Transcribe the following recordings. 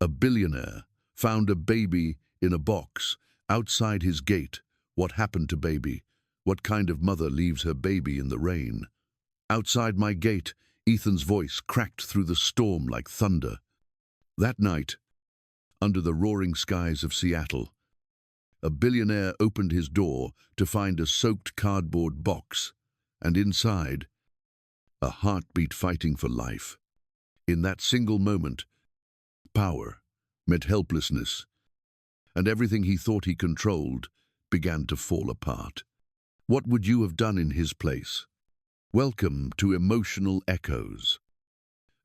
A billionaire found a baby in a box outside his gate. What happened to baby? What kind of mother leaves her baby in the rain? Outside my gate, Ethan's voice cracked through the storm like thunder. That night, under the roaring skies of Seattle, a billionaire opened his door to find a soaked cardboard box, and inside, a heartbeat fighting for life. In that single moment, power met helplessness, and everything he thought he controlled began to fall apart. What would you have done in his place? Welcome to Emotional Echoes,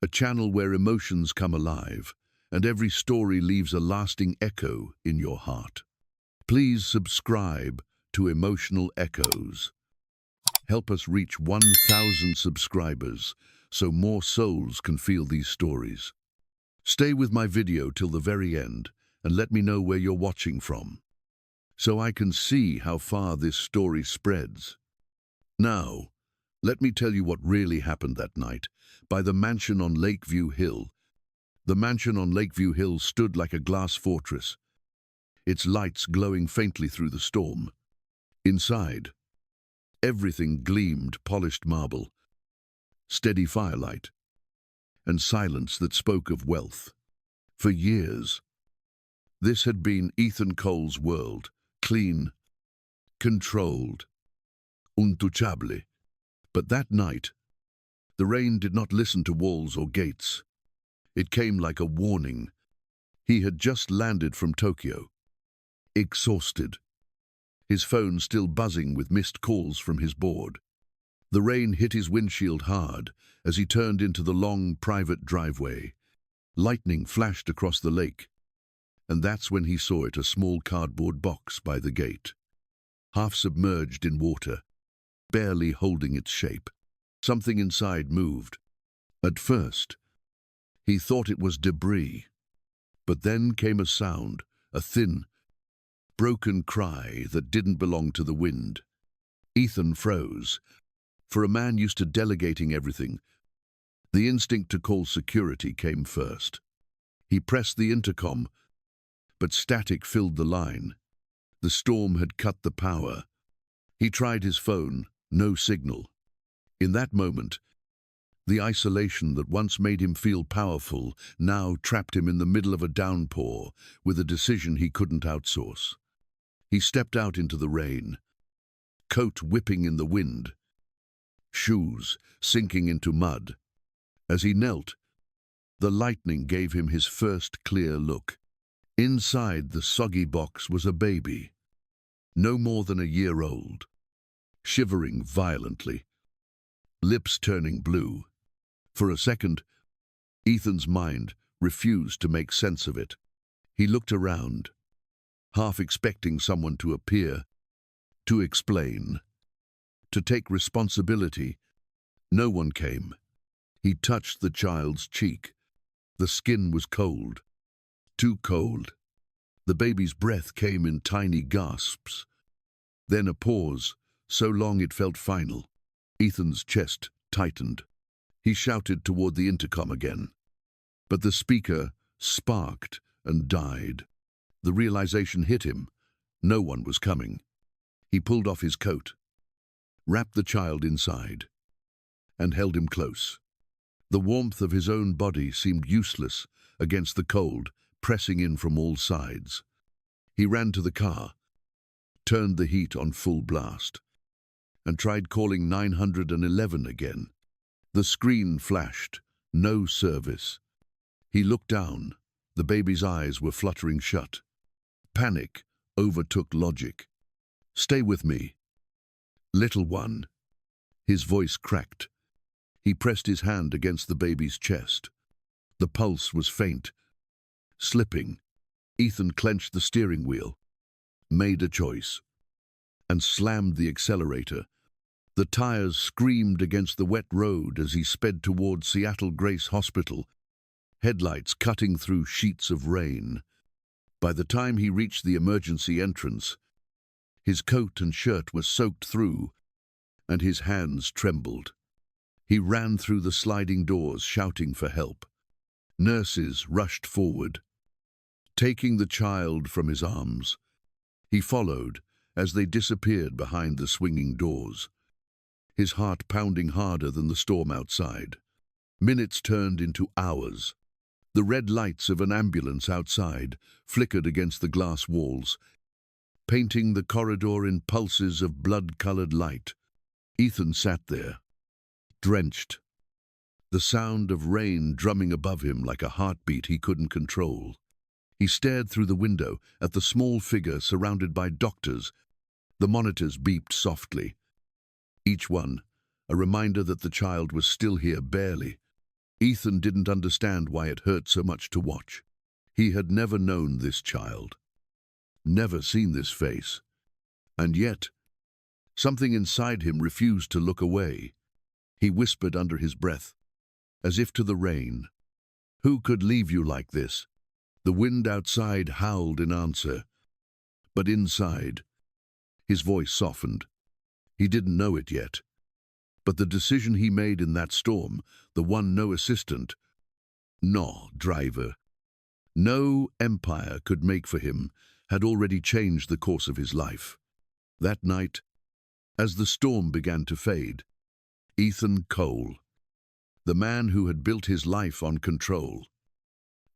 a channel where emotions come alive, and every story leaves a lasting echo in your heart. Please subscribe to Emotional Echoes. Help us reach 1,000 subscribers so more souls can feel these stories. Stay with my video till the very end and let me know where you're watching from, so I can see how far this story spreads. Now, let me tell you what really happened that night by the mansion on Lakeview Hill. The mansion on Lakeview Hill stood like a glass fortress, its lights glowing faintly through the storm. Inside, everything gleamed polished marble, steady firelight, and silence that spoke of wealth. For years, this had been Ethan Cole's world, clean, controlled, untouchable. But that night, the rain did not listen to walls or gates. It came like a warning. He had just landed from Tokyo, exhausted, his phone still buzzing with missed calls from his board. The rain hit his windshield hard as he turned into the long private driveway. Lightning flashed across the lake, and that's when he saw it, a small cardboard box by the gate, half submerged in water, barely holding its shape. Something inside moved. At first, he thought it was debris, but then came a sound, a thin, broken cry that didn't belong to the wind. Ethan froze. For a man used to delegating everything, the instinct to call security came first. He pressed the intercom, but static filled the line. The storm had cut the power. He tried his phone, no signal. In that moment, the isolation that once made him feel powerful now trapped him in the middle of a downpour with a decision he couldn't outsource. He stepped out into the rain, coat whipping in the wind, shoes sinking into mud. As he knelt, the lightning gave him his first clear look. Inside the soggy box was a baby, no more than a year old, shivering violently, lips turning blue. For a second, Ethan's mind refused to make sense of it. He looked around, half expecting someone to appear, to explain, to take responsibility. No one came. He touched the child's cheek. The skin was cold, too cold. The baby's breath came in tiny gasps. Then a pause, so long it felt final. Ethan's chest tightened. He shouted toward the intercom again, but the speaker sparked and died. The realization hit him. No one was coming. He pulled off his coat, wrapped the child inside, and held him close. The warmth of his own body seemed useless against the cold pressing in from all sides. He ran to the car, turned the heat on full blast, and tried calling 911 again. The screen flashed, no service. He looked down. The baby's eyes were fluttering shut. Panic overtook logic. "Stay with me, little one." His voice cracked. He pressed his hand against the baby's chest. The pulse was faint, slipping. Ethan clenched the steering wheel, made a choice, and slammed the accelerator. The tires screamed against the wet road as he sped toward Seattle Grace Hospital, headlights cutting through sheets of rain. By the time he reached the emergency entrance, his coat and shirt were soaked through, and his hands trembled. He ran through the sliding doors, shouting for help. Nurses rushed forward, taking the child from his arms. He followed as they disappeared behind the swinging doors, his heart pounding harder than the storm outside. Minutes turned into hours. The red lights of an ambulance outside flickered against the glass walls, painting the corridor in pulses of blood-colored light. Ethan sat there, drenched, the sound of rain drumming above him like a heartbeat he couldn't control. He stared through the window at the small figure surrounded by doctors. The monitors beeped softly, each one a reminder that the child was still here barely. Ethan didn't understand why it hurt so much to watch. He had never known this child, never seen this face, and yet something inside him refused to look away. He whispered under his breath, as if to the rain, "Who could leave you like this?" The wind outside howled in answer, but inside, his voice softened. He didn't know it yet, but the decision he made in that storm, the one no assistant, no driver, no empire could make for him, had already changed the course of his life. That night, as the storm began to fade, Ethan Cole, the man who had built his life on control,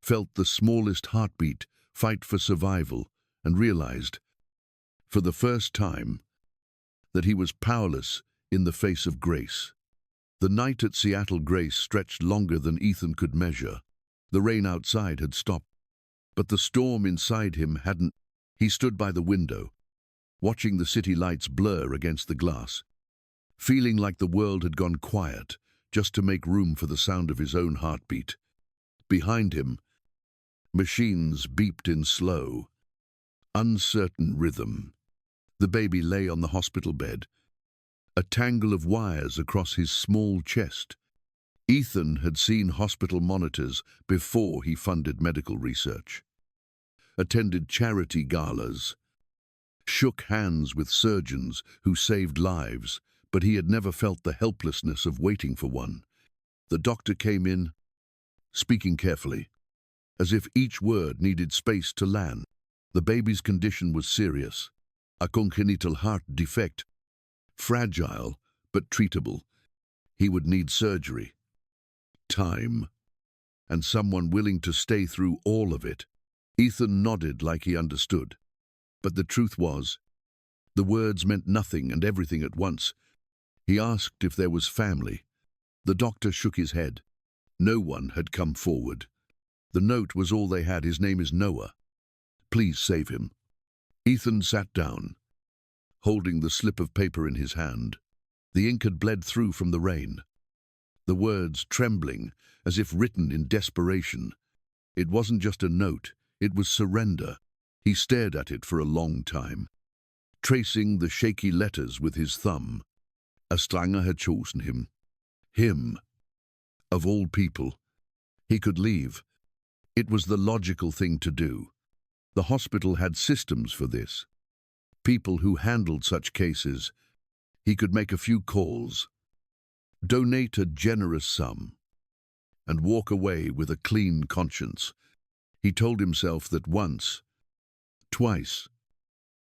felt the smallest heartbeat fight for survival and realized, for the first time, that he was powerless in the face of grace. The night at Seattle Grace stretched longer than Ethan could measure. The rain outside had stopped, but the storm inside him hadn't. He stood by the window, watching the city lights blur against the glass, feeling like the world had gone quiet just to make room for the sound of his own heartbeat. Behind him, machines beeped in slow, uncertain rhythm. The baby lay on the hospital bed, a tangle of wires across his small chest. Ethan had seen hospital monitors before he funded medical research, attended charity galas, shook hands with surgeons who saved lives, but he had never felt the helplessness of waiting for one. The doctor came in, speaking carefully, as if each word needed space to land. The baby's condition was serious, a congenital heart defect, fragile but treatable. He would need surgery, time, and someone willing to stay through all of it. Ethan nodded like he understood, but the truth was, the words meant nothing and everything at once. He asked if there was family. The doctor shook his head. No one had come forward. The note was all they had. His name is Noah. Please save him. Ethan sat down, holding the slip of paper in his hand. The ink had bled through from the rain, the words trembling as if written in desperation. It wasn't just a note, it was surrender. He stared at it for a long time, tracing the shaky letters with his thumb. Astranger had chosen him. Him, of all people. He could leave. It was the logical thing to do. The hospital had systems for this. People who handled such cases. He could make a few calls, donate a generous sum, and walk away with a clean conscience. He told himself that once, twice,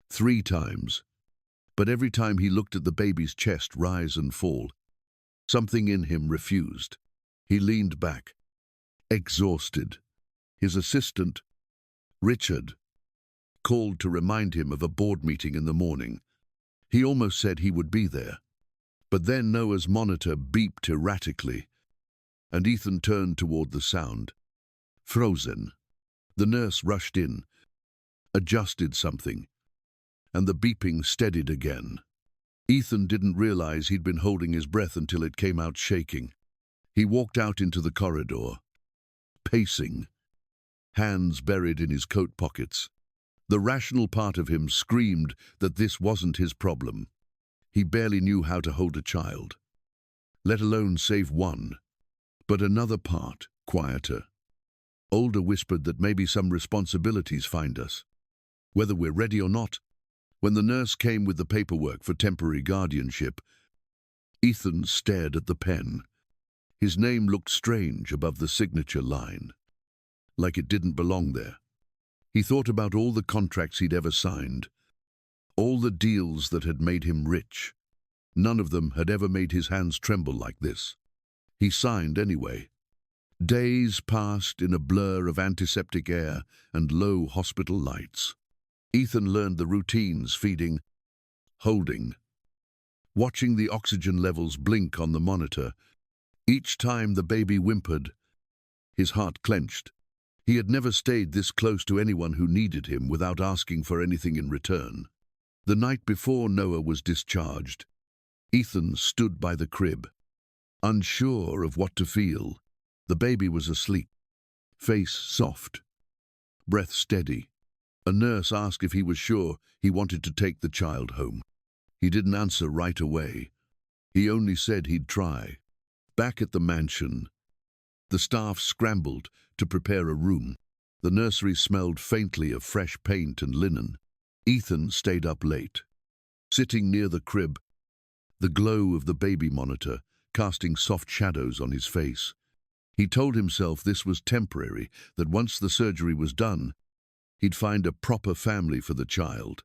3 times, but every time he looked at the baby's chest rise and fall, something in him refused. He leaned back, exhausted. His assistant, Richard, called to remind him of a board meeting in the morning. He almost said he would be there. But then Noah's monitor beeped erratically, and Ethan turned toward the sound. Frozen. The nurse rushed in, adjusted something, and the beeping steadied again. Ethan didn't realize he'd been holding his breath until it came out shaking. He walked out into the corridor, pacing, hands buried in his coat pockets. The rational part of him screamed that this wasn't his problem. He barely knew how to hold a child, let alone save one. But another part, quieter, older, whispered that maybe some responsibilities find us, whether we're ready or not. When the nurse came with the paperwork for temporary guardianship, Ethan stared at the pen. His name looked strange above the signature line, like it didn't belong there. He thought about all the contracts he'd ever signed, all the deals that had made him rich. None of them had ever made his hands tremble like this. He signed anyway. Days passed in a blur of antiseptic air and low hospital lights. Ethan learned the routines: feeding, holding, watching the oxygen levels blink on the monitor. Each time the baby whimpered, his heart clenched. He had never stayed this close to anyone who needed him without asking for anything in return. The night before Noah was discharged, Ethan stood by the crib, unsure of what to feel. The baby was asleep, face soft, breath steady. A nurse asked if he was sure he wanted to take the child home. He didn't answer right away. He only said he'd try. Back at the mansion, the staff scrambled to prepare a room. The nursery smelled faintly of fresh paint and linen. Ethan stayed up late, sitting near the crib, the glow of the baby monitor casting soft shadows on his face. He told himself this was temporary, that once the surgery was done, he'd find a proper family for the child.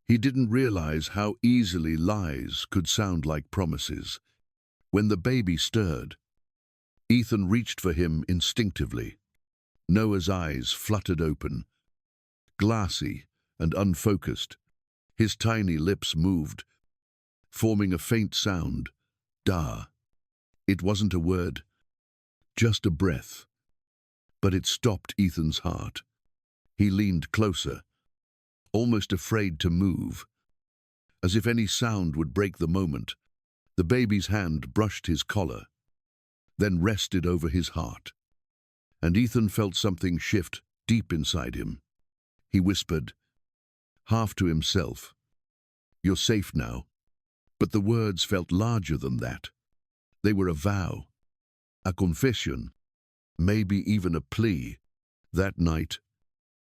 He didn't realize how easily lies could sound like promises. When the baby stirred, Ethan reached for him instinctively. Noah's eyes fluttered open, glassy and unfocused. His tiny lips moved, forming a faint sound. Da. It wasn't a word, just a breath. But it stopped Ethan's heart. He leaned closer, almost afraid to move, as if any sound would break the moment. The baby's hand brushed his collar, then rested over his heart, and Ethan felt something shift deep inside him. He whispered, half to himself, "You're safe now." But the words felt larger than that. They were a vow, a confession, maybe even a plea. That night,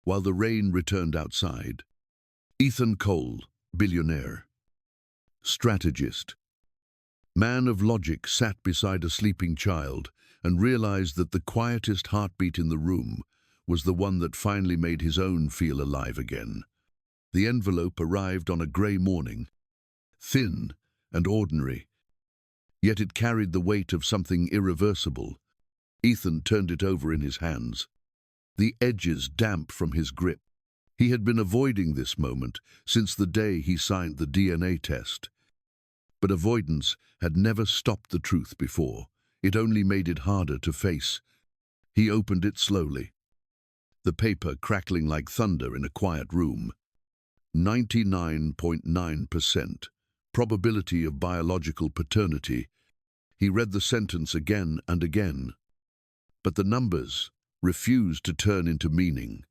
while the rain returned outside, Ethan Cole, billionaire, strategist, man of logic, sat beside a sleeping child and realized that the quietest heartbeat in the room was the one that finally made his own feel alive again. The envelope arrived on a grey morning, thin and ordinary, yet it carried the weight of something irreversible. Ethan turned it over in his hands, the edges damp from his grip. He had been avoiding this moment since the day he signed the DNA test. But avoidance had never stopped the truth before. It only made it harder to face. He opened it slowly, the paper crackling like thunder in a quiet room. 99.9% probability of biological paternity. He read the sentence again and again, but the numbers refused to turn into meaning.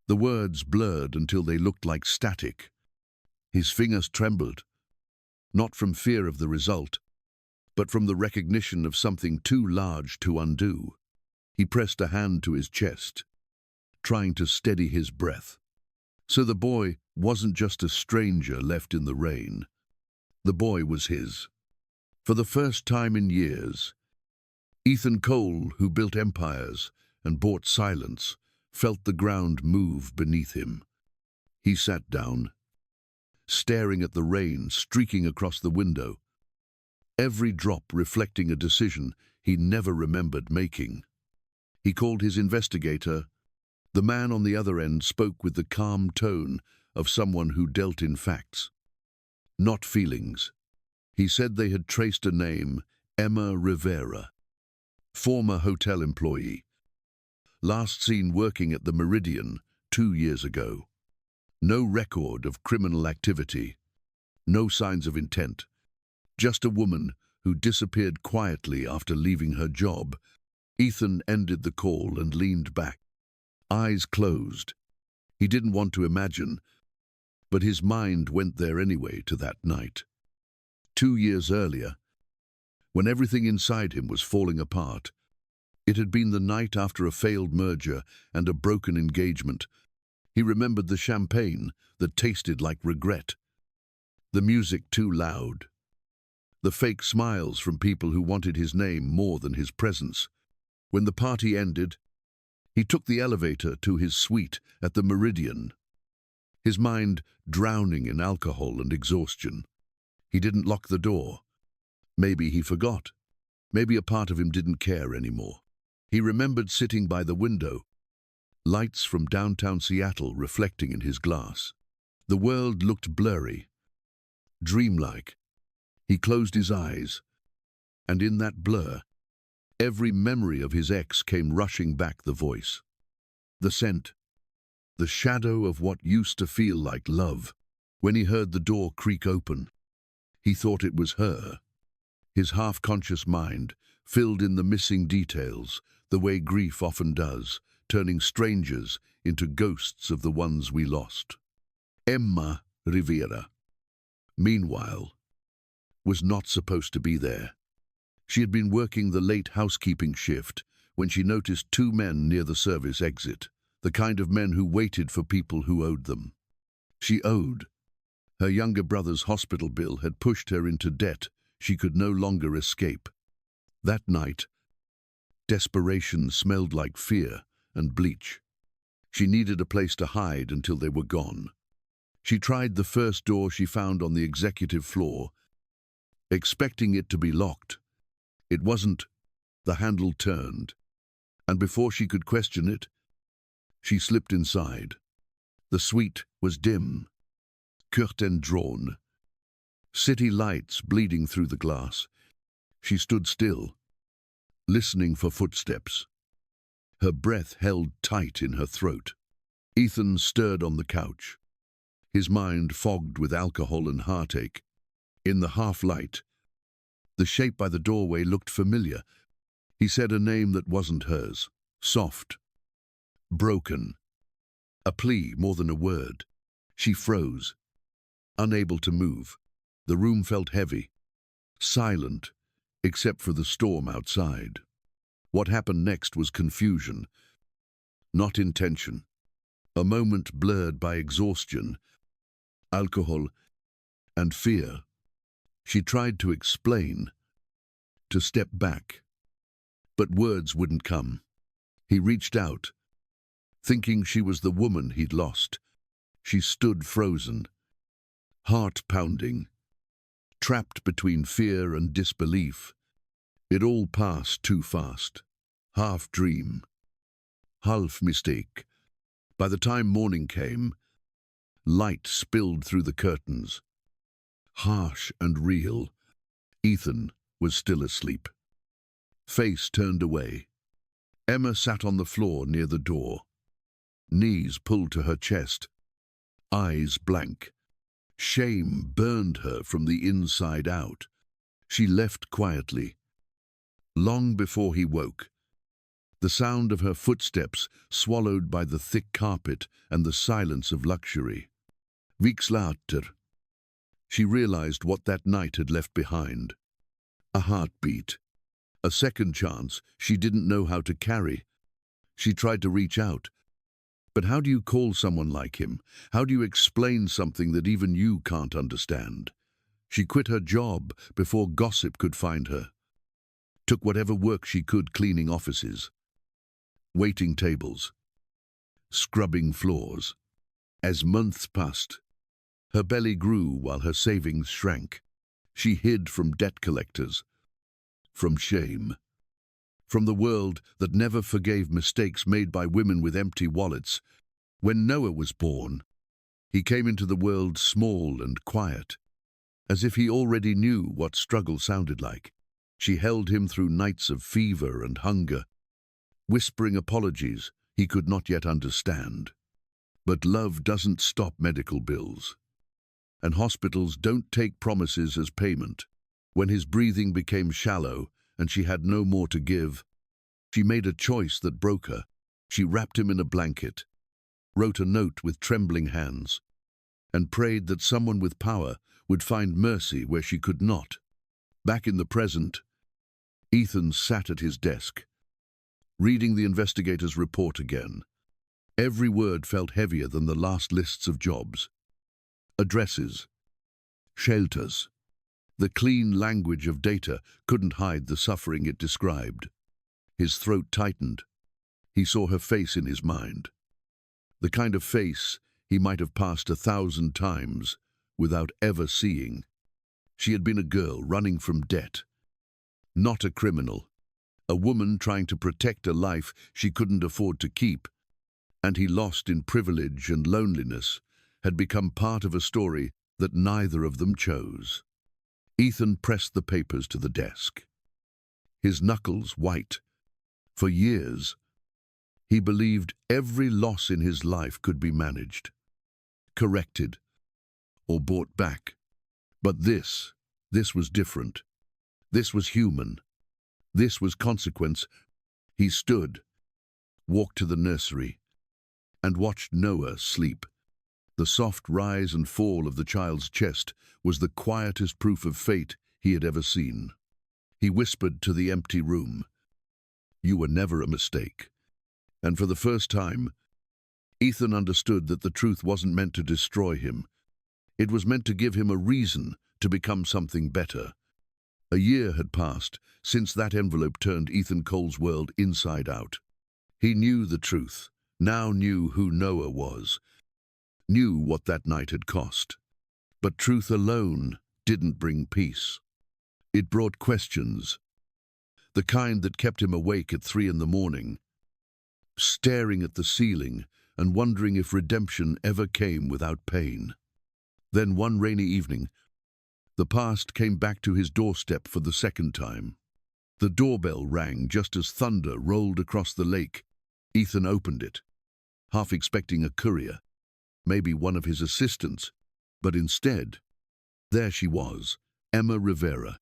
The words blurred until they looked like static. His fingers trembled, not from fear of the result, but from the recognition of something too large to undo. He pressed a hand to his chest, trying to steady his breath. So the boy wasn't just a stranger left in the rain. The boy was his. For the first time in years, Ethan Cole, who built empires and bought silence, felt the ground move beneath him. He sat down, staring at the rain streaking across the window, every drop reflecting a decision he never remembered making. He called his investigator. The man on the other end spoke with the calm tone of someone who dealt in facts, not feelings. He said they had traced a name, Emma Rivera, former hotel employee, last seen working at the Meridian 2 years ago. No record of criminal activity, no signs of intent, just a woman who disappeared quietly after leaving her job. Ethan ended the call and leaned back, eyes closed. He didn't want to imagine, but his mind went there anyway to that night. 2 years earlier, when everything inside him was falling apart. It had been the night after a failed merger and a broken engagement. He remembered the champagne that tasted like regret, the music too loud, the fake smiles from people who wanted his name more than his presence. When the party ended, He took the elevator to his suite at the Meridian, his mind drowning in alcohol and exhaustion. He didn't lock the door. Maybe he forgot. Maybe a part of him didn't care anymore. He remembered sitting by the window, lights from downtown Seattle reflecting in his glass. The world looked blurry, dreamlike. He closed his eyes, and in that blur, every memory of his ex came rushing back, the voice, the scent, the shadow of what used to feel like love. When he heard the door creak open, he thought it was her. His half-conscious mind filled in the missing details, the way grief often does, turning strangers into ghosts of the ones we lost. Emma Rivera, meanwhile, was not supposed to be there. She had been working the late housekeeping shift when she noticed two men near the service exit, the kind of men who waited for people who owed them. She owed. Her younger brother's hospital bill had pushed her into debt she could no longer escape. That night, desperation smelled like fear and bleach. She needed a place to hide until they were gone. She tried the first door she found on the executive floor, expecting it to be locked. It wasn't. The handle turned, and before she could question it, she slipped inside. The suite was dim, curtain drawn, city lights bleeding through the glass. She stood still, listening for footsteps, her breath held tight in her throat. Ethan stirred on the couch, his mind fogged with alcohol and heartache. In the half-light, the shape by the doorway looked familiar. He said a name that wasn't hers, soft, broken, a plea more than a word. She froze, unable to move. The room felt heavy, silent, except for the storm outside. What happened next was confusion, not intention. A moment blurred by exhaustion, alcohol, and fear. She tried to explain, to step back, but words wouldn't come. He reached out, thinking she was the woman he'd lost. She stood frozen, heart pounding, trapped between fear and disbelief. It all passed too fast. Half dream, half mistake. By the time morning came, light spilled through the curtains. Harsh and real, Ethan was still asleep. Face turned away. Emma sat on the floor near the door, knees pulled to her chest, eyes blank. Shame burned her from the inside out. She left quietly. Long before he woke, the sound of her footsteps swallowed by the thick carpet and the silence of luxury. Weeks later, she realized what that night had left behind. A heartbeat, a second chance she didn't know how to carry. She tried to reach out. But how do you call someone like him? How do you explain something that even you can't understand? She quit her job before gossip could find her. Took whatever work she could cleaning offices, waiting tables, scrubbing floors. As months passed, her belly grew while her savings shrank. She hid from debt collectors, from shame, from the world that never forgave mistakes made by women with empty wallets. When Noah was born, he came into the world small and quiet, as if he already knew what struggle sounded like. She held him through nights of fever and hunger, whispering apologies he could not yet understand. But love doesn't stop medical bills, and hospitals don't take promises as payment. When his breathing became shallow and she had no more to give, she made a choice that broke her. She wrapped him in a blanket, wrote a note with trembling hands, and prayed that someone with power would find mercy where she could not. Back in the present, Ethan sat at his desk, reading the investigator's report again. Every word felt heavier than the last lists of jobs. Addresses, shelters. The clean language of data couldn't hide the suffering it described. His throat tightened, He saw her face in his mind. The kind of face he might have passed 1,000 times without ever seeing. She had been a girl running from debt, not a criminal, a woman trying to protect a life she couldn't afford to keep, and he, lost in privilege and loneliness, had become part of a story that neither of them chose. Ethan pressed the papers to the desk, his knuckles white. For years, he believed every loss in his life could be managed, corrected, or bought back. But this was different. This was human. This was consequence. He stood, walked to the nursery, and watched Noah sleep. The soft rise and fall of the child's chest was the quietest proof of fate he had ever seen. He whispered to the empty room, "You were never a mistake." And for the first time, Ethan understood that the truth wasn't meant to destroy him. It was meant to give him a reason to become something better. A year had passed since that envelope turned Ethan Cole's world inside out. He knew the truth, now knew who Noah was, knew what that night had cost. But truth alone didn't bring peace. It brought questions, the kind that kept him awake at 3 in the morning, staring at the ceiling and wondering if redemption ever came without pain. Then one rainy evening, the past came back to his doorstep for the second time. The doorbell rang just as thunder rolled across the lake. Ethan opened it, half expecting a courier, maybe one of his assistants, but instead, there she was, Emma Rivera,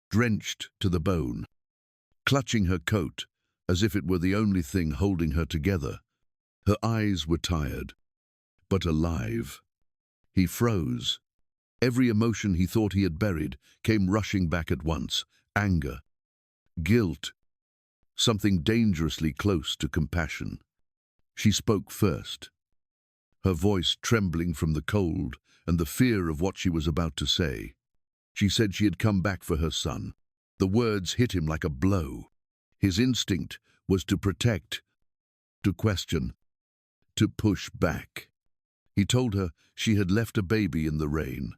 drenched to the bone, clutching her coat as if it were the only thing holding her together. Her eyes were tired, but alive. He froze. Every emotion he thought he had buried came rushing back at once. Anger, guilt, something dangerously close to compassion. She spoke first, her voice trembling from the cold and the fear of what she was about to say. She said she had come back for her son. The words hit him like a blow. His instinct was to protect, to question, to push back. He told her she had left a baby in the rain,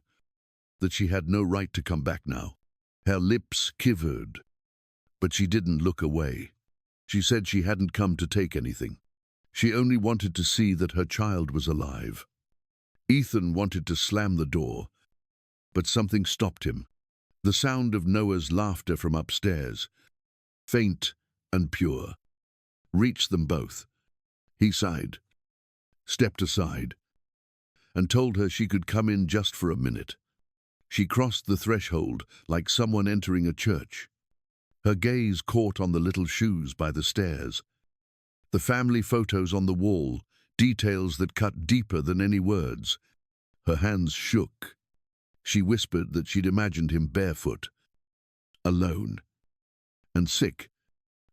that she had no right to come back now. Her lips quivered, but she didn't look away. She said she hadn't come to take anything. She only wanted to see that her child was alive. Ethan wanted to slam the door, but something stopped him. The sound of Noah's laughter from upstairs, faint and pure, reached them both. He sighed, stepped aside, and told her she could come in just for a minute. She crossed the threshold like someone entering a church. Her gaze caught on the little shoes by the stairs, the family photos on the wall, details that cut deeper than any words. Her hands shook. She whispered that she'd imagined him barefoot, alone, and sick.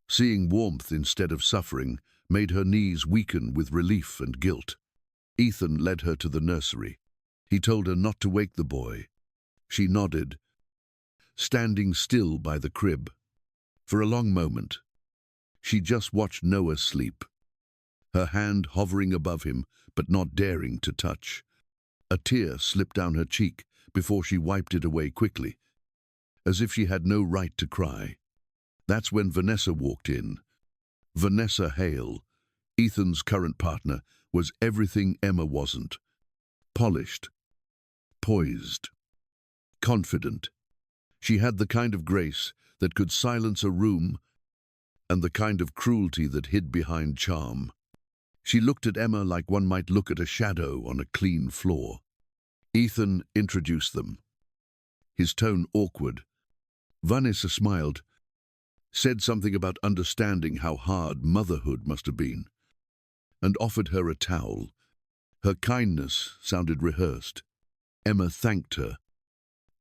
Seeing warmth instead of suffering made her knees weaken with relief and guilt. Ethan led her to the nursery. He told her not to wake the boy. She nodded, standing still by the crib. For a long moment, she just watched Noah sleep, her hand hovering above him but not daring to touch. A tear slipped down her cheek before she wiped it away quickly, as if she had no right to cry. That's when Vanessa walked in. Vanessa Hale, Ethan's current partner, was everything Emma wasn't. Polished, poised, confident. She had the kind of grace that could silence a room and the kind of cruelty that hid behind charm. She looked at Emma like one might look at a shadow on a clean floor. Ethan introduced them, his tone awkward. Vanessa smiled, said something about understanding how hard motherhood must have been, and offered her a towel. Her kindness sounded rehearsed. Emma thanked her,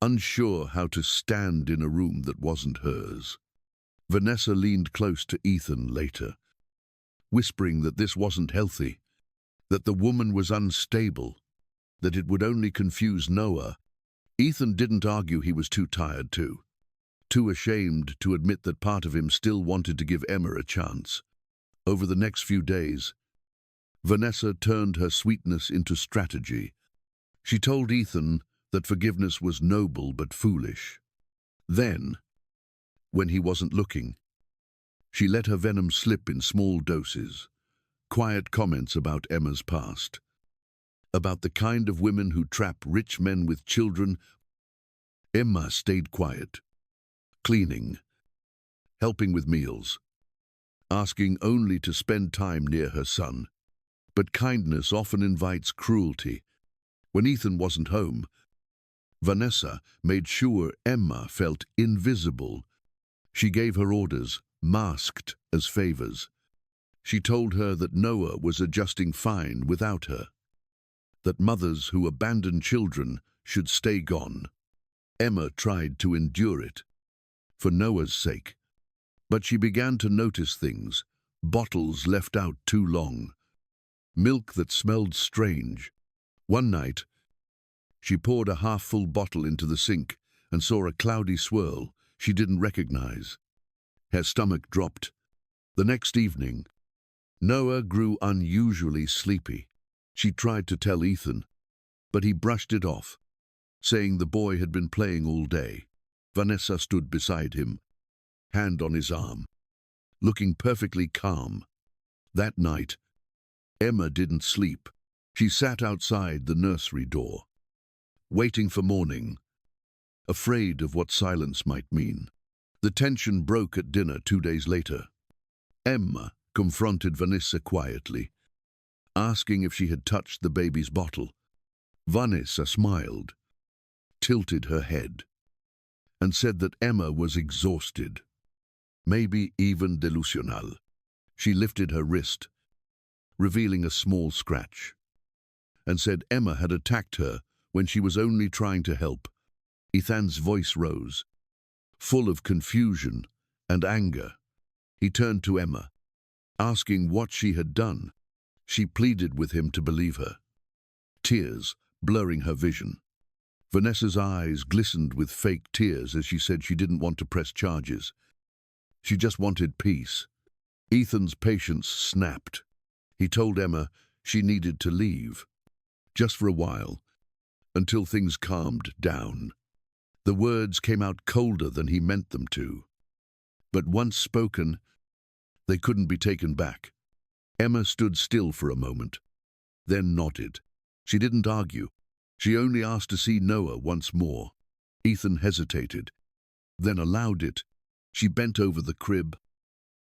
unsure how to stand in a room that wasn't hers. Vanessa leaned close to Ethan later, whispering that this wasn't healthy, that the woman was unstable, that it would only confuse Noah. Ethan didn't argue. He was too tired too ashamed to admit that part of him still wanted to give Emma a chance. Over the next few days, Vanessa turned her sweetness into strategy. She told Ethan that forgiveness was noble but foolish. Then, when he wasn't looking, she let her venom slip in small doses. Quiet comments about Emma's past, about the kind of women who trap rich men with children. Emma stayed quiet, cleaning, helping with meals, asking only to spend time near her son. But kindness often invites cruelty. When Ethan wasn't home, Vanessa made sure Emma felt invisible. She gave her orders, masked as favors. She told her that Noah was adjusting fine without her, that mothers who abandon children should stay gone. Emma tried to endure it, for Noah's sake. But she began to notice things: bottles left out too long, milk that smelled strange. One night, she poured a half-full bottle into the sink and saw a cloudy swirl she didn't recognize. Her stomach dropped. The next evening, Noah grew unusually sleepy. She tried to tell Ethan, but he brushed it off, saying the boy had been playing all day. Vanessa stood beside him, hand on his arm, looking perfectly calm. That night, Emma didn't sleep. She sat outside the nursery door, waiting for morning, afraid of what silence might mean. The tension broke at dinner 2 days later. Emma confronted Vanessa quietly, asking if she had touched the baby's bottle. Vanessa smiled, tilted her head, and said that Emma was exhausted, maybe even delusional. She lifted her wrist, revealing a small scratch, and said Emma had attacked her when she was only trying to help. Ethan's voice rose, full of confusion and anger. He turned to Emma, asking what she had done. She pleaded with him to believe her, tears blurring her vision. Vanessa's eyes glistened with fake tears as she said she didn't want to press charges. She just wanted peace. Ethan's patience snapped. He told Emma she needed to leave, just for a while, until things calmed down. The words came out colder than he meant them to, but once spoken, they couldn't be taken back. Emma stood still for a moment, then nodded. She didn't argue. She only asked to see Noah once more. Ethan hesitated, then allowed it. She bent over the crib,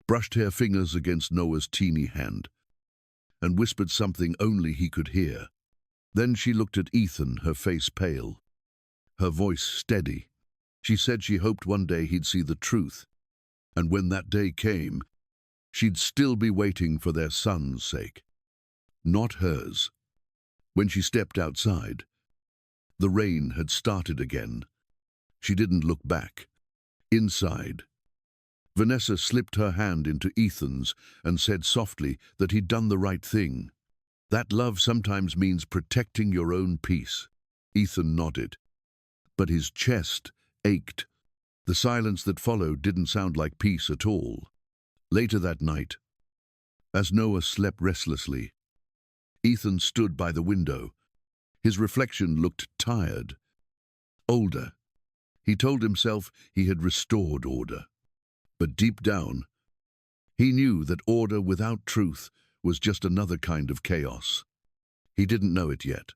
brushed her fingers against Noah's teeny hand, and whispered something only he could hear. Then she looked at Ethan, her face pale, her voice steady. She said she hoped one day he'd see the truth, and when that day came, she'd still be waiting for their son's sake, not hers. When she stepped outside, the rain had started again. She didn't look back. Inside, Vanessa slipped her hand into Ethan's and said softly that he'd done the right thing. That love sometimes means protecting your own peace. Ethan nodded, but his chest ached. The silence that followed didn't sound like peace at all. Later that night, as Noah slept restlessly, Ethan stood by the window. His reflection looked tired, older. He told himself he had restored order. But deep down, he knew that order without truth was just another kind of chaos. He didn't know it yet.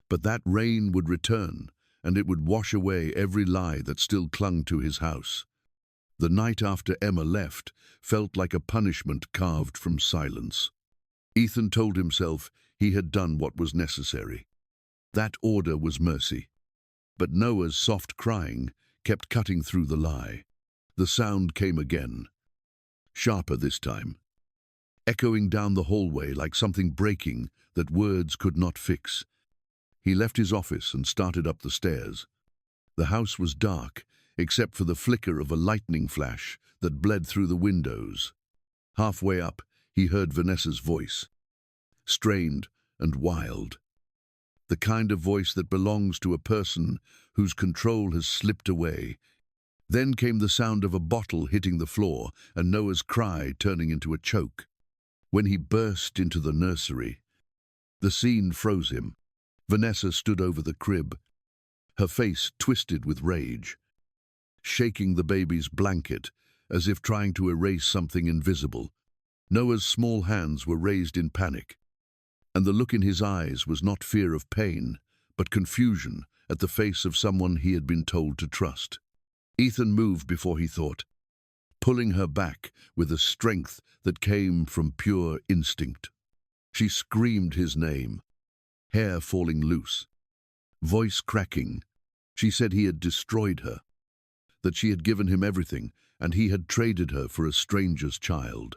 But that rain would return, and it would wash away every lie that still clung to his house. The night after Emma left felt like a punishment carved from silence. Ethan told himself he had done what was necessary. That order was mercy. But Noah's soft crying kept cutting through the lie. The sound came again, sharper this time, echoing down the hallway like something breaking that words could not fix. He left his office and started up the stairs. The house was dark, except for the flicker of a lightning flash that bled through the windows. Halfway up, he heard Vanessa's voice, strained and wild. The kind of voice that belongs to a person whose control has slipped away. Then came the sound of a bottle hitting the floor and Noah's cry turning into a choke. When he burst into the nursery, the scene froze him. Vanessa stood over the crib, her face twisted with rage, shaking the baby's blanket as if trying to erase something invisible. Noah's small hands were raised in panic, and the look in his eyes was not fear of pain, but confusion at the face of someone he had been told to trust. Ethan moved before he thought, pulling her back with a strength that came from pure instinct. She screamed his name, hair falling loose, voice cracking. She said he had destroyed her, that she had given him everything, and he had traded her for a stranger's child.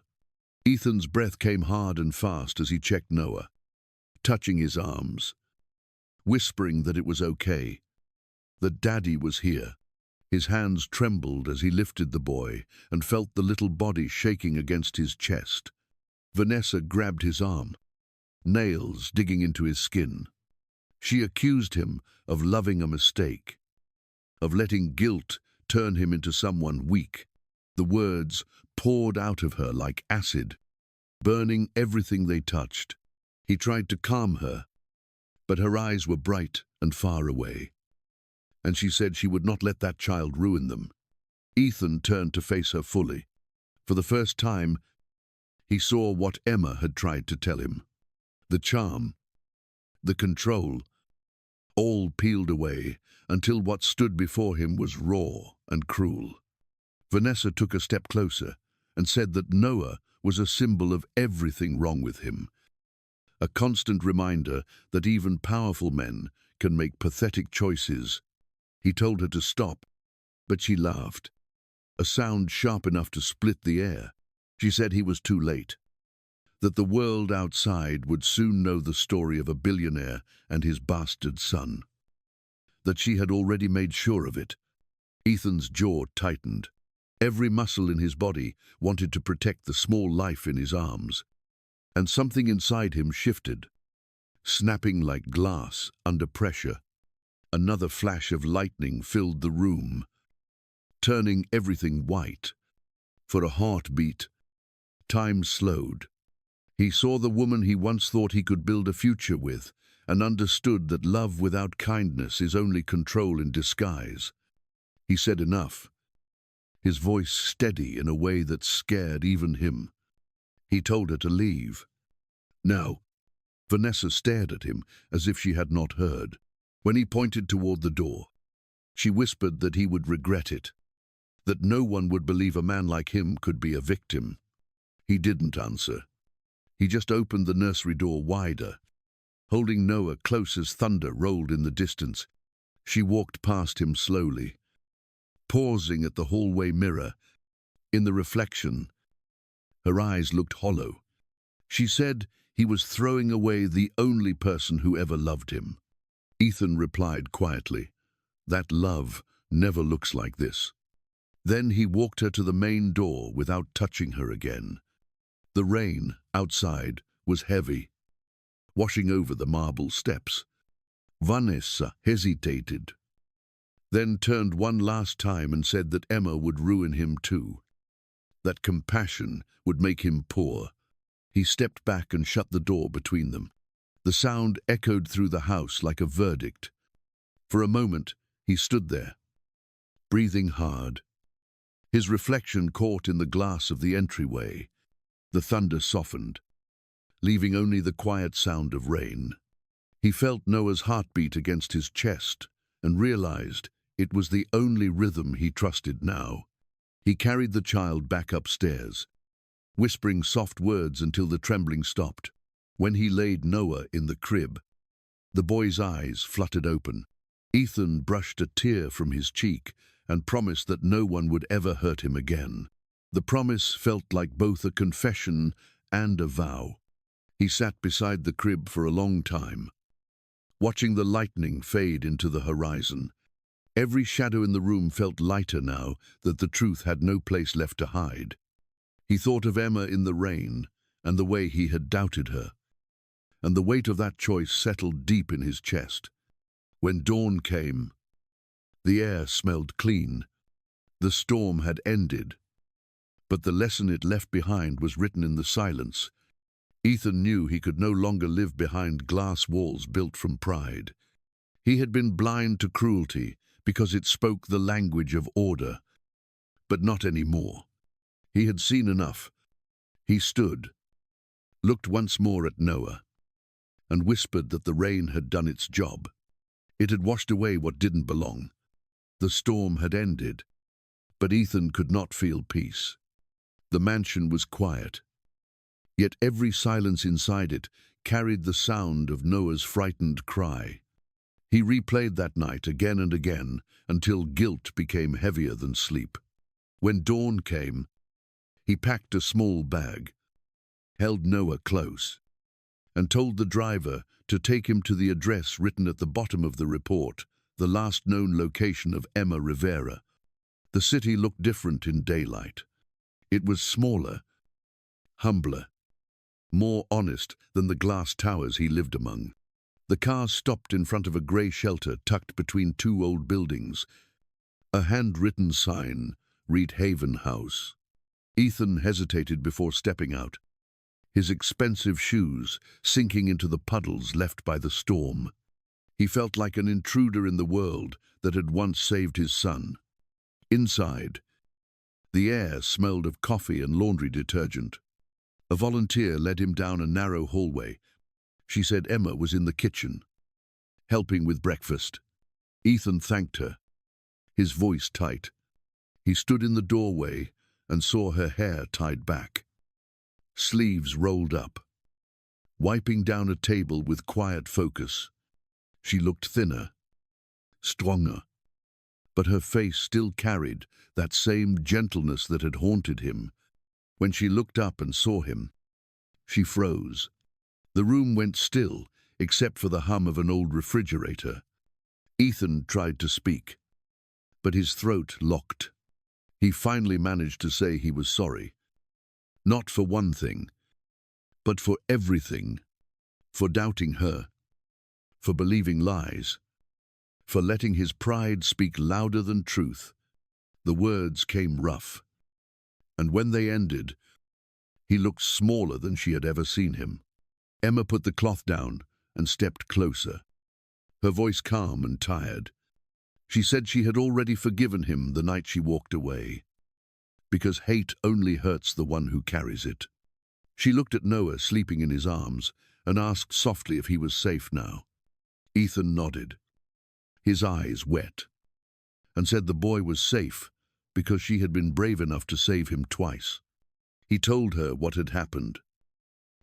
Ethan's breath came hard and fast as he checked Noah, touching his arms, whispering that it was okay, that Daddy was here. His hands trembled as he lifted the boy and felt the little body shaking against his chest. Vanessa grabbed his arm, nails digging into his skin. She accused him of loving a mistake, of letting guilt turn him into someone weak. The words poured out of her like acid, burning everything they touched. He tried to calm her, but her eyes were bright and far away, and she said she would not let that child ruin them. Ethan turned to face her fully. For the first time, he saw what Emma had tried to tell him. The charm, the control, all peeled away until what stood before him was raw and cruel. Vanessa took a step closer and said that Noah was a symbol of everything wrong with him, a constant reminder that even powerful men can make pathetic choices. He told her to stop, but she laughed, a sound sharp enough to split the air. She said he was too late, that the world outside would soon know the story of a billionaire and his bastard son, that she had already made sure of it. Ethan's jaw tightened. Every muscle in his body wanted to protect the small life in his arms, and something inside him shifted, snapping like glass under pressure. Another flash of lightning filled the room, turning everything white. For a heartbeat, time slowed. He saw the woman he once thought he could build a future with, and understood that love without kindness is only control in disguise. He said enough, his voice steady in a way that scared even him. He told her to leave. Now, Vanessa stared at him as if she had not heard. When he pointed toward the door, she whispered that he would regret it, that no one would believe a man like him could be a victim. He didn't answer. He just opened the nursery door wider, holding Noah close as thunder rolled in the distance. She walked past him slowly, pausing at the hallway mirror. In the reflection, her eyes looked hollow. She said he was throwing away the only person who ever loved him. Ethan replied quietly, "That love never looks like this." Then he walked her to the main door without touching her again. The rain outside was heavy, washing over the marble steps. Vanessa hesitated, then turned one last time and said that Emma would ruin him too, that compassion would make him poor. He stepped back and shut the door between them. The sound echoed through the house like a verdict. For a moment, he stood there, breathing hard, his reflection caught in the glass of the entryway. The thunder softened, leaving only the quiet sound of rain. He felt Noah's heartbeat against his chest and realized it was the only rhythm he trusted now. He carried the child back upstairs, whispering soft words until the trembling stopped. When he laid Noah in the crib, the boy's eyes fluttered open. Ethan brushed a tear from his cheek and promised that no one would ever hurt him again. The promise felt like both a confession and a vow. He sat beside the crib for a long time, watching the lightning fade into the horizon. Every shadow in the room felt lighter now that the truth had no place left to hide. He thought of Emma in the rain and the way he had doubted her, and the weight of that choice settled deep in his chest. When dawn came, the air smelled clean. The storm had ended, but the lesson it left behind was written in the silence. Ethan knew he could no longer live behind glass walls built from pride. He had been blind to cruelty because it spoke the language of order, but not anymore. He had seen enough. He stood, looked once more at Noah, and whispered that the rain had done its job. It had washed away what didn't belong. The storm had ended, but Ethan could not feel peace. The mansion was quiet, yet every silence inside it carried the sound of Noah's frightened cry. He replayed that night again and again until guilt became heavier than sleep. When dawn came, he packed a small bag, held Noah close, and told the driver to take him to the address written at the bottom of the report, the last known location of Emma Rivera. The city looked different in daylight. It was smaller, humbler, more honest than the glass towers he lived among. The car stopped in front of a grey shelter tucked between two old buildings. A handwritten sign read Haven House. Ethan hesitated before stepping out, his expensive shoes sinking into the puddles left by the storm. He felt like an intruder in the world that had once saved his son. Inside, the air smelled of coffee and laundry detergent. A volunteer led him down a narrow hallway. She said Emma was in the kitchen, helping with breakfast. Ethan thanked her, his voice tight. He stood in the doorway and saw her hair tied back, sleeves rolled up, wiping down a table with quiet focus. She looked thinner, stronger, but her face still carried that same gentleness that had haunted him. When she looked up and saw him, she froze. The room went still, except for the hum of an old refrigerator. Ethan tried to speak, but his throat locked. He finally managed to say he was sorry. Not for one thing, but for everything. For doubting her, for believing lies, for letting his pride speak louder than truth. The words came rough, and when they ended, he looked smaller than she had ever seen him. Emma put the cloth down and stepped closer, her voice calm and tired. She said she had already forgiven him the night she walked away, because hate only hurts the one who carries it. She looked at Noah sleeping in his arms and asked softly if he was safe now. Ethan nodded, his eyes wet, and said the boy was safe because she had been brave enough to save him twice. He told her what had happened,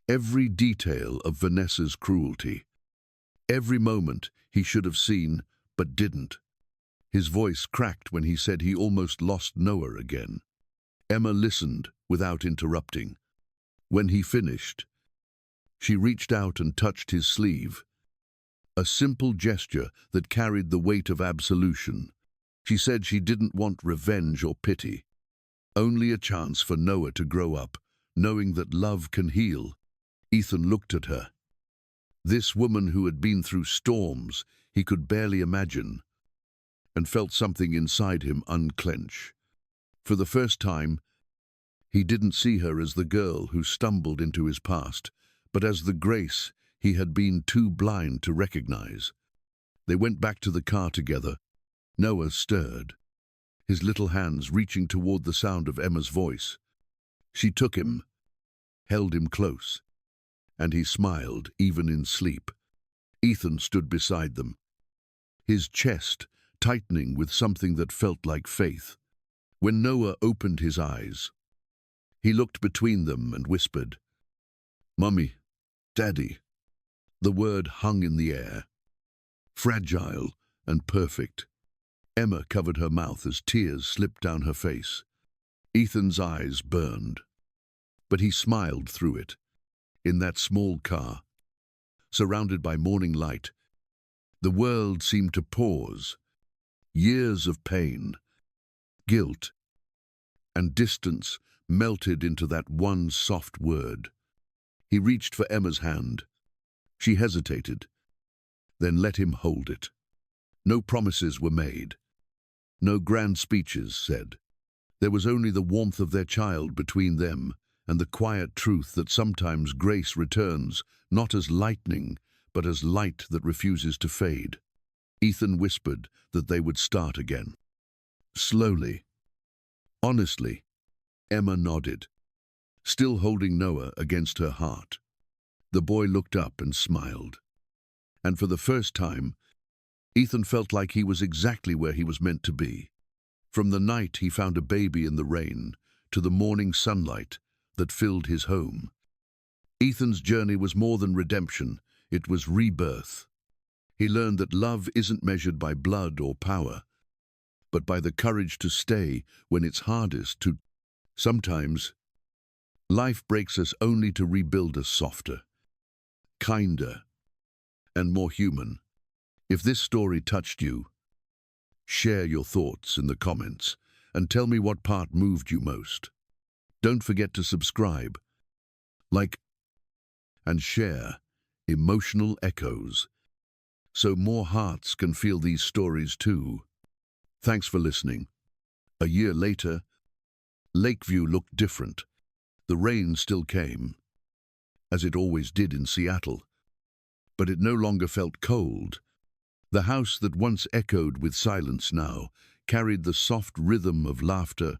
every detail of Vanessa's cruelty, every moment he should have seen but didn't. His voice cracked when he said he almost lost Noah again. Emma listened without interrupting. When he finished, she reached out and touched his sleeve, a simple gesture that carried the weight of absolution. She said she didn't want revenge or pity, only a chance for Noah to grow up, knowing that love can heal. Ethan looked at her, this woman who had been through storms he could barely imagine, and felt something inside him unclench. For the first time, he didn't see her as the girl who stumbled into his past, but as the Grace he had been too blind to recognize. They went back to the car together. Noah stirred, his little hands reaching toward the sound of Emma's voice. She took him, held him close, and he smiled even in sleep. Ethan stood beside them, his chest tightening with something that felt like faith. When Noah opened his eyes, he looked between them and whispered, "Mummy, Daddy." The word hung in the air, fragile and perfect. Emma covered her mouth as tears slipped down her face. Ethan's eyes burned, but he smiled through it. In that small car, surrounded by morning light, the world seemed to pause. Years of pain, guilt, and distance melted into that one soft word. He reached for Emma's hand. She hesitated, then let him hold it. No promises were made, no grand speeches said. There was only the warmth of their child between them and the quiet truth that sometimes grace returns, not as lightning, but as light that refuses to fade. Ethan whispered that they would start again. Slowly, honestly, Emma nodded, still holding Noah against her heart. The boy looked up and smiled. And for the first time, Ethan felt like he was exactly where he was meant to be. From the night he found a baby in the rain, to the morning sunlight that filled his home. Ethan's journey was more than redemption, it was rebirth. He learned that love isn't measured by blood or power, but by the courage to stay when it's hardest to. Sometimes, life breaks us only to rebuild us softer, kinder, and more human. If this story touched you, share your thoughts in the comments and tell me what part moved you most. Don't forget to subscribe, like, and share emotional echoes so more hearts can feel these stories too. Thanks for listening. A year later, Lakeview looked different. The rain still came, as it always did in Seattle, but it no longer felt cold. The house that once echoed with silence now carried the soft rhythm of laughter,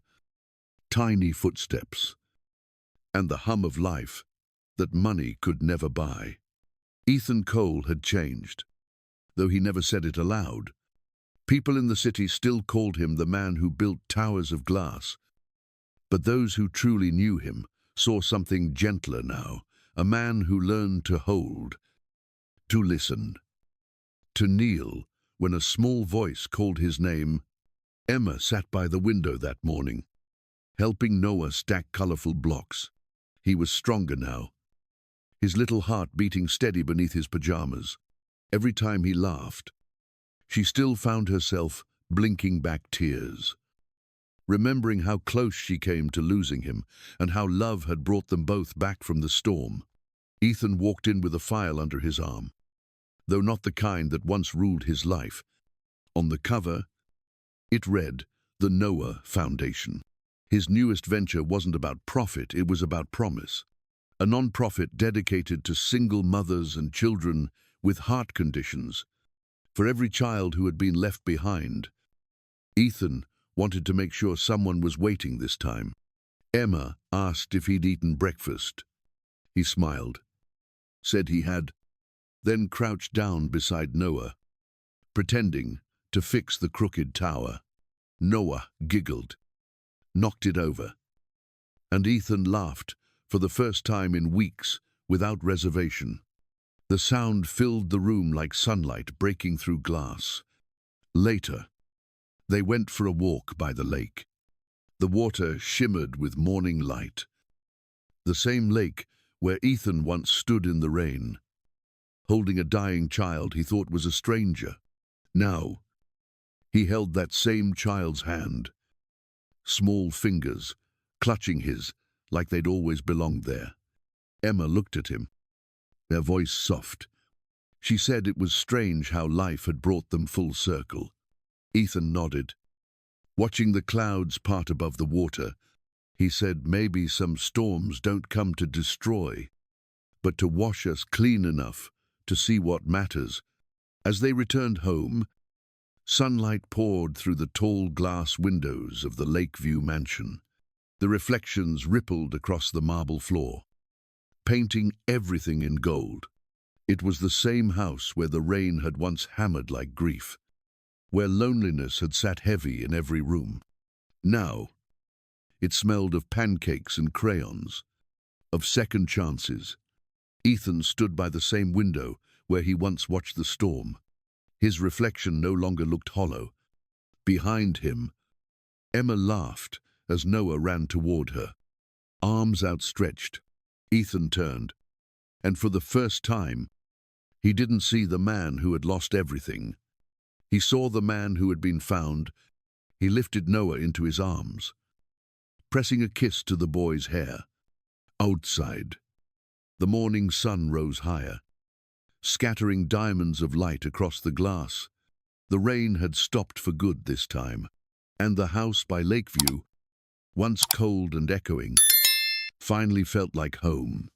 tiny footsteps, and the hum of life that money could never buy. Ethan Cole had changed, though he never said it aloud. People in the city still called him the man who built towers of glass, but those who truly knew him saw something gentler now, a man who learned to hold, to listen, to kneel when a small voice called his name. Emma sat by the window that morning, helping Noah stack colorful blocks. He was stronger now, his little heart beating steady beneath his pajamas. Every time he laughed, she still found herself blinking back tears, remembering how close she came to losing him and how love had brought them both back from the storm. Ethan walked in with a file under his arm, though not the kind that once ruled his life. On the cover, it read, "The Noah Foundation." His newest venture wasn't about profit, it was about promise. A non-profit dedicated to single mothers and children with heart conditions. For every child who had been left behind, Ethan wanted to make sure someone was waiting this time. Emma asked if he'd eaten breakfast. He smiled, said he had, then crouched down beside Noah, pretending to fix the crooked tower. Noah giggled, knocked it over, and Ethan laughed for the first time in weeks without reservation. The sound filled the room like sunlight breaking through glass. Later, they went for a walk by the lake. The water shimmered with morning light. The same lake where Ethan once stood in the rain, holding a dying child he thought was a stranger. Now, he held that same child's hand, small fingers clutching his like they'd always belonged there. Emma looked at him, her voice soft. She said it was strange how life had brought them full circle. Ethan nodded. Watching the clouds part above the water, he said maybe some storms don't come to destroy, but to wash us clean enough to see what matters. As they returned home, sunlight poured through the tall glass windows of the Lakeview mansion. The reflections rippled across the marble floor, painting everything in gold. It was the same house where the rain had once hammered like grief, where loneliness had sat heavy in every room. Now, it smelled of pancakes and crayons, of second chances. Ethan stood by the same window where he once watched the storm. His reflection no longer looked hollow. Behind him, Emma laughed as Noah ran toward her, arms outstretched. Ethan turned, and for the first time, he didn't see the man who had lost everything. He saw the man who had been found. He lifted Noah into his arms, pressing a kiss to the boy's hair. Outside, the morning sun rose higher, scattering diamonds of light across the glass. The rain had stopped for good this time, and the house by Lakeview, once cold and echoing, Finally felt like home.